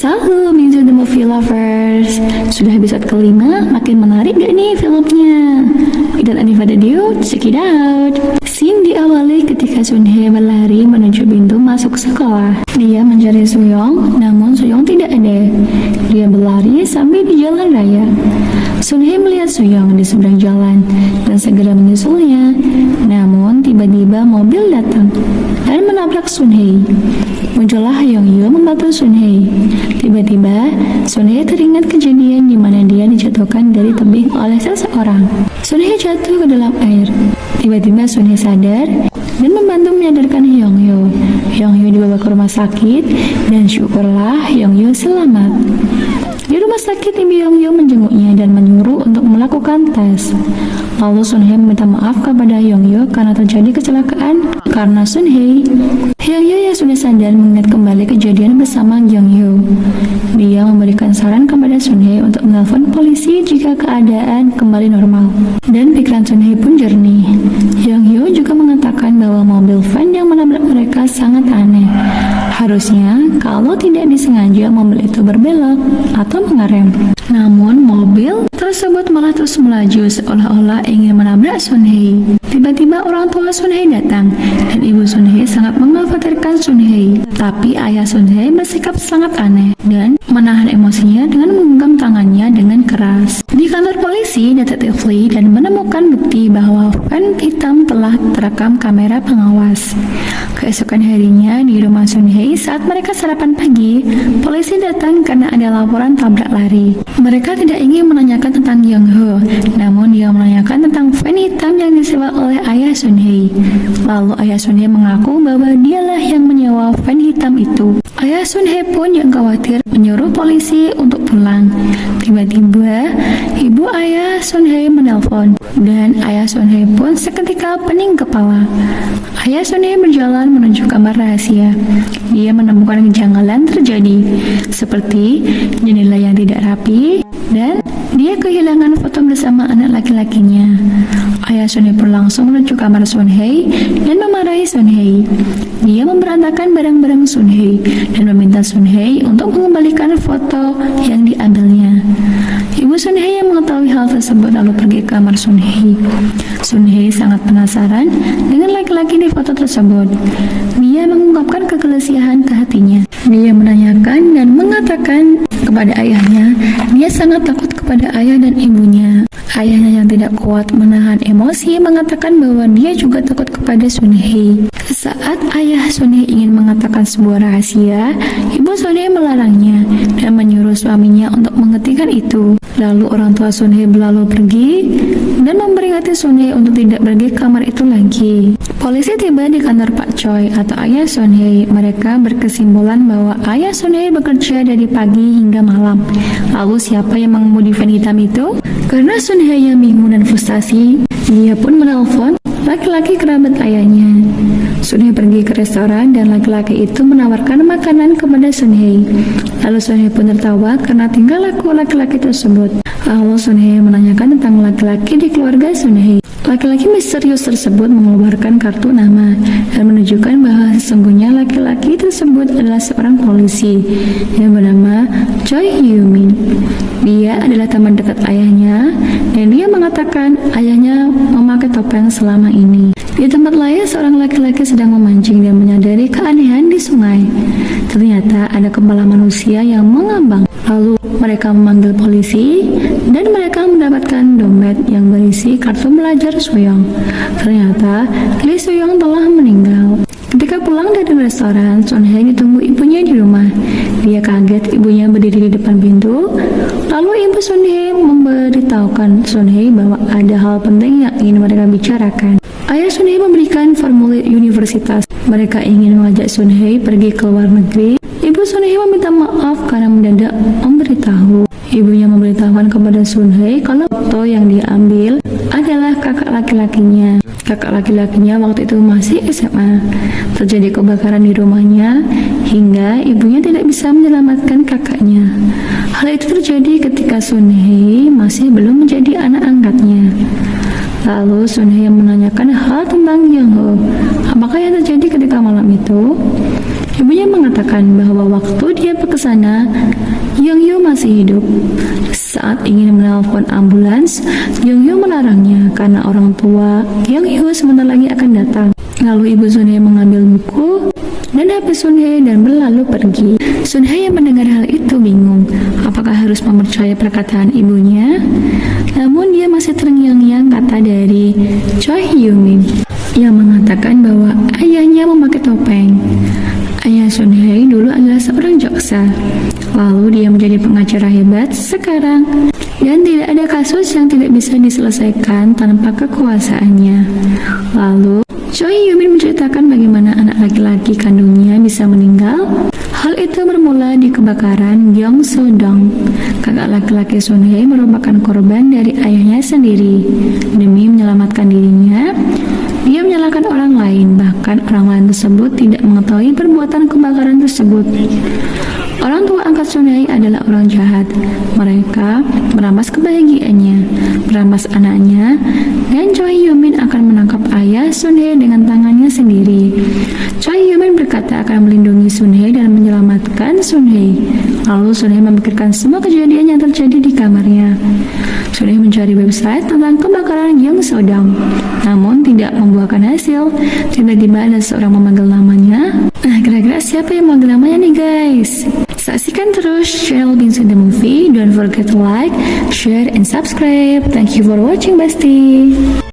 Halo Mingzu The Movie Lovers, sudah episode kelima, makin menarik gak nih filmnya? Without any further ado, check it out. Scene diawali ketika Sun Hye berlari menuju pintu masuk sekolah. Dia mencari Suyong, namun Suyong tidak ada. Dia berlari sampai di jalan raya. Sun Hye melihat Suyong di seberang jalan dan segera menyusulnya. Namun tiba-tiba mobil datang dan menabrak Sun Hye. Muncullah Yongyu membantu Sun Hye. Tiba-tiba Sun Hye teringat kejadian di mana dia dijatuhkan dari tebing oleh seseorang. Sun Hye jatuh ke dalam air. Tiba-tiba Sun Hye sadar dan membantu menyadarkan Yongyu. Yongyu dibawa ke rumah sakit dan syukurlah Yongyu selamat. Di rumah sakit, Ibu Yongyu menjenguknya dan menyuruh untuk melakukan tes. Lalu Sun Hye meminta maaf kepada Yongyu karena terjadi kecelakaan karena Sun Hye. Yongyu yang sudah sadar mengingat kembali kejadian bersama Yongyu. Dia memberikan saran kepada Sun Hye untuk menelpon polisi jika keadaan kembali normal. Dan pikiran Sun Hye pun jernih. Yongyu juga mengatakan bahwa mobil van yang menabrak mereka sangat aneh. Harusnya kalau tidak disengaja mobil itu berbelok atau mengerem. Namun mobil tersebut malah terus melaju seolah-olah ingin menabrak Sun Hye. Tiba-tiba orang tua Sun Hye datang dan ibu Sun Hye sangat mengkhawatirkan Sun Hye. Tapi ayah Sun Hye bersikap sangat aneh dan menahan emosinya dengan menggenggam tangannya dengan keras. Di kantor polisi, detektif Lee dan menemukan bukti bahwa van hitam telah terekam kamera pengawas. Keesokan harinya di rumah Sun Hye saat mereka sarapan pagi, polisi datang karena ada laporan tabrak lari. Mereka tidak ingin menanyakan tentang Yongho, namun dia menanyakan tentang van hitam yang disewa oleh ayah Sun Hye. Lalu ayah Sun Hye mengaku bahwa dialah yang menyewa van hitam itu. Ayah Sun Hye pun yang khawatir menyuruh polisi untuk pulang. Tiba-tiba ibu ayah Sun Hye menelpon dan ayah Sun Hye pun seketika pening kepala. Ayah Sun Hye berjalan menuju kamar rahasia. Dia menemukan kejanggalan terjadi, seperti jendela yang tidak rapi, dan dia kehilangan foto bersama anak laki-lakinya. Ayah Sun Hye pun langsung menuju kamar Sun Hye dan memarahi Sun Hye. Dia memberantakan barang-barang Sun Hye dan meminta Sun Hye untuk mengembalikan foto yang diambilnya. Ibu Sun Hye yang mengetahui hal tersebut lalu pergi ke kamar Sun Hye. Sun Hye sangat penasaran dengan laki-laki di foto tersebut. Dia mengungkapkan kegelisahan ke hatinya. Dia menanyakan dan mengatakan kepada ayahnya, dia sangat takut kepada ayah dan ibunya. Ayahnya yang tidak kuat menahan emosi mengatakan bahwa dia juga takut kepada Sun Hye. Saat ayah Sun Hye ingin mengatakan sebuah rahasia, ibu Sun Hye melarangnya dan menyuruh suaminya untuk menghentikan itu. Lalu orang tua Sun Hye berlalu pergi dan memperingati Sun Hye untuk tidak pergi ke kamar itu lagi. Polisi tiba di kantor Pak Choi atau ayah Sun Hye. Mereka berkesimpulan bahwa ayah Sun Hye bekerja dari pagi hingga malam. Lalu siapa yang mengemudi van hitam itu? Karena Sun Hye yang bingung dan frustasi, dia pun menelpon laki-laki kerabat ayahnya. Sun Hye pergi ke restoran dan laki-laki itu menawarkan makanan kepada Sun Hye. Lalu Sun Hye pun tertawa karena tingkah laku laki-laki tersebut. Lalu Sun Hye menanyakan tentang laki-laki di keluarga Sun Hye. Laki-laki misterius tersebut mengeluarkan kartu nama dan menunjukkan bahwa sesungguhnya laki-laki tersebut adalah seorang polisi yang bernama Choi Hyo-min. Dia adalah teman dekat ayahnya dan dia mengatakan ayahnya memakai topeng selama ini. Di tempat lain, seorang laki-laki sedang memancing dan menyadari keanehan di sungai. Ternyata ada kepala manusia yang mengambang. Lalu mereka memanggil polisi dan mereka mendapatkan dompet yang berisi kartu belajar Suyong. Ternyata Lee Suyong telah meninggal. Ketika pulang dari restoran, Sun Hye ditunggu ibunya di rumah. Dia kaget ibunya berdiri di depan pintu. Lalu ibu Sun Hye memberitahukan Sun Hye bahwa ada hal penting yang ingin mereka bicarakan. Ayah Sun Hye memberikan formulir universitas. Mereka ingin mengajak Sun Hye pergi ke luar negeri. Ibu Sun Hye meminta maaf karena mendadak memberitahu. Ibunya memberitahukan kepada Sun Hye kalau foto yang diambil adalah kakak laki-lakinya. Kakak laki-lakinya waktu itu masih SMA. Terjadi kebakaran di rumahnya hingga ibunya tidak bisa menyelamatkan kakaknya. Hal itu terjadi ketika Sun Hye masih belum menjadi anak angkatnya. Lalu Sun Hye menanyakan hal tentang Yongho. Apakah yang terjadi ketika malam itu? Ibunya mengatakan bahwa waktu dia ke sana, Yongyu masih hidup. Saat ingin menelpon ambulans, Yongyu melarangnya karena orang tua Yongyu sebentar lagi akan datang. Lalu ibu Sunhae mengambil buku dan HP Sunhae dan berlalu pergi. Sunhae yang mendengar hal itu bingung, apakah harus mempercayai perkataan ibunya? Namun dia masih terngiang-ngiang kata dari Choi Hyo-min yang mengatakan bahwa ayahnya memakai topeng. Ayah Sunhae dulu adalah seorang jaksa, lalu dia menjadi pengacara hebat sekarang, dan tidak ada kasus yang tidak bisa diselesaikan tanpa kekuasaannya. Lalu Choi Hyo-min menceritakan bagaimana anak laki-laki kandungnya bisa meninggal. Hal itu bermula di kebakaran Gyeongso-dong. Kakak laki-laki Sunhae merupakan korban dari ayahnya sendiri. Demi menyelamatkan dirinya, dia menyalahkan orang lain, bahkan orang lain tersebut tidak mengetahui perbuatan kebakaran tersebut. Orang tua angkat Sunhae adalah orang jahat. Mereka merampas kebahagiaannya, merampas anaknya, dan Choi Hyo-min akan menangkap ayah Sunhae dengan tangannya sendiri. Choi Hyo-min berkata akan melindungi Sunhae dan menyelamatkan Sunhae. Lalu Sunhae memikirkan semua kejadian yang terjadi di kamarnya. Sunhae mencari website tentang kebakaran Gyeongso-dong, namun tidak membuahkan hasil. Tiba-tiba ada seorang memanggil namanya. Nah, kira-kira siapa yang memanggil namanya nih guys? Saksikan terus channel Bingsu the Movie. Don't forget to like, share, and subscribe. Thank you for watching, bestie.